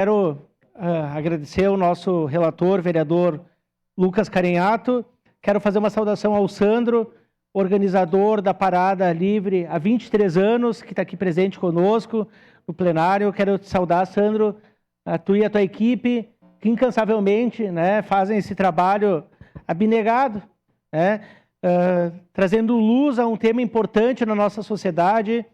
Quero agradecer ao nosso relator, vereador Lucas Carenhato. Quero fazer uma saudação ao Sandro, organizador da Parada Livre há 23 anos, que está aqui presente conosco no plenário. Quero te saudar, Sandro, a tu e a tua equipe, que incansavelmente, né, fazem esse trabalho abnegado, né, trazendo luz a um tema importante na nossa sociedade,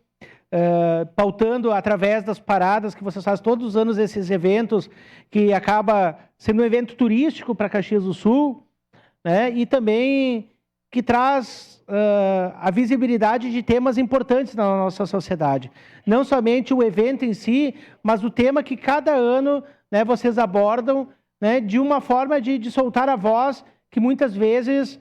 pautando através das paradas que vocês fazem todos os anos, esses eventos, que acaba sendo um evento turístico para Caxias do Sul, né, e também que traz a visibilidade de temas importantes na nossa sociedade. Não somente o evento em si, mas o tema que cada ano, né, vocês abordam, né, de uma forma de soltar a voz que muitas vezes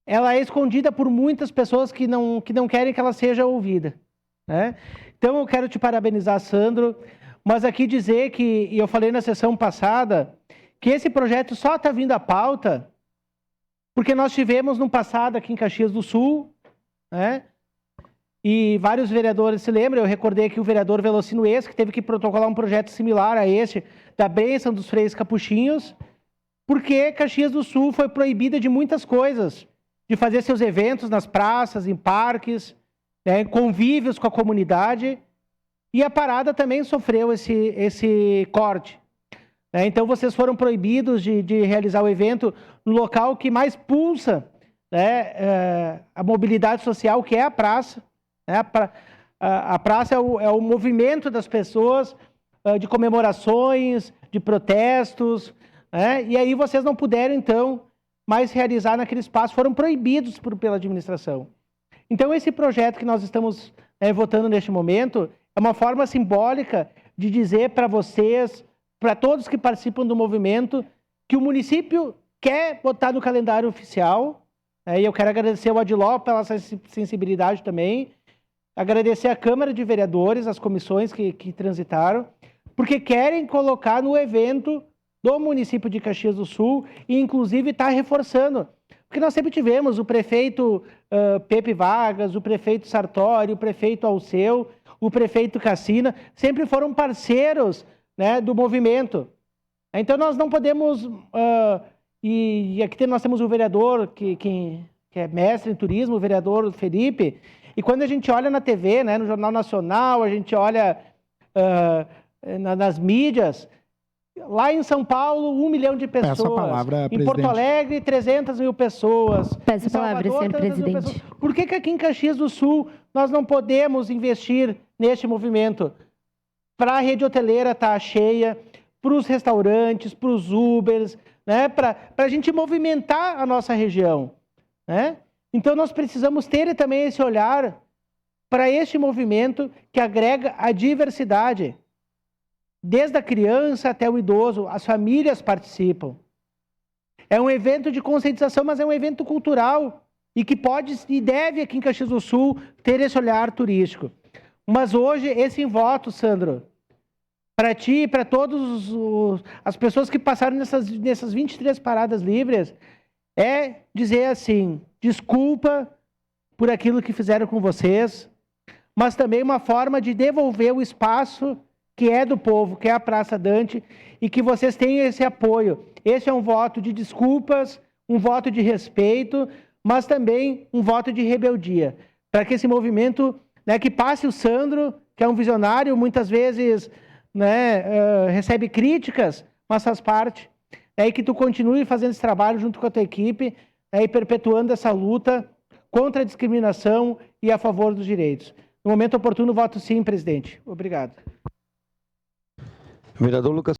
ela é escondida por muitas pessoas que não querem que ela seja ouvida, né? Então eu quero te parabenizar, Sandro, mas aqui dizer que, e eu falei na sessão passada, que esse projeto só está vindo à pauta porque nós tivemos no passado aqui em Caxias do Sul, né? E vários vereadores se lembram, eu recordei aqui o vereador Velocino Ex, que teve que protocolar um projeto similar a este, da bênção dos Freis Capuchinhos, porque Caxias do Sul foi proibida de muitas coisas, de fazer seus eventos nas praças, em parques, né, convívios com a comunidade, e a Parada também sofreu esse corte. Então, vocês foram proibidos de realizar o evento no local que mais pulsa, né, a mobilidade social, que é a praça. Né? A praça é o movimento das pessoas, de comemorações, de protestos, né? E aí vocês não puderam, então, mais realizar naquele espaço, foram proibidos pela administração. Então, esse projeto que nós estamos votando neste momento é uma forma simbólica de dizer para vocês, para todos que participam do movimento, que o município quer botar no calendário oficial, e eu quero agradecer ao Adiló pela sensibilidade também, agradecer à Câmara de Vereadores, as comissões que transitaram, porque querem colocar no evento do município de Caxias do Sul e, inclusive, está reforçando. Porque nós sempre tivemos o prefeito Pepe Vargas, o prefeito Sartori, o prefeito Alceu, o prefeito Cassina, sempre foram parceiros, né, do movimento. Então, nós não podemos... e aqui nós temos o vereador que é mestre em turismo, o vereador Felipe, e quando a gente olha na TV, né, no Jornal Nacional, a gente olha nas mídias... Lá em São Paulo, 1 milhão de pessoas. Peço a palavra, em presidente. Porto Alegre, 300 mil pessoas. Peço a palavra, senhor presidente. Por que aqui em Caxias do Sul nós não podemos investir neste movimento? Para a rede hoteleira estar cheia, para os restaurantes, para os Ubers, né? Para a gente movimentar a nossa região, né? Então nós precisamos ter também esse olhar para este movimento que agrega a diversidade. Desde a criança até o idoso, as famílias participam. É um evento de conscientização, mas é um evento cultural e que pode e deve aqui em Caxias do Sul ter esse olhar turístico. Mas hoje, esse voto, Sandro, para ti e para todas as pessoas que passaram nessas 23 paradas livres, é dizer assim, desculpa por aquilo que fizeram com vocês, mas também uma forma de devolver o espaço que é do povo, que é a Praça Dante, e que vocês tenham esse apoio. Esse é um voto de desculpas, um voto de respeito, mas também um voto de rebeldia, para que esse movimento, né, que passe o Sandro, que é um visionário, muitas vezes, né, recebe críticas, mas faz parte, e que tu continue fazendo esse trabalho junto com a tua equipe, e perpetuando essa luta contra a discriminação e a favor dos direitos. No momento oportuno, voto sim, presidente. Obrigado. Vereador Lucas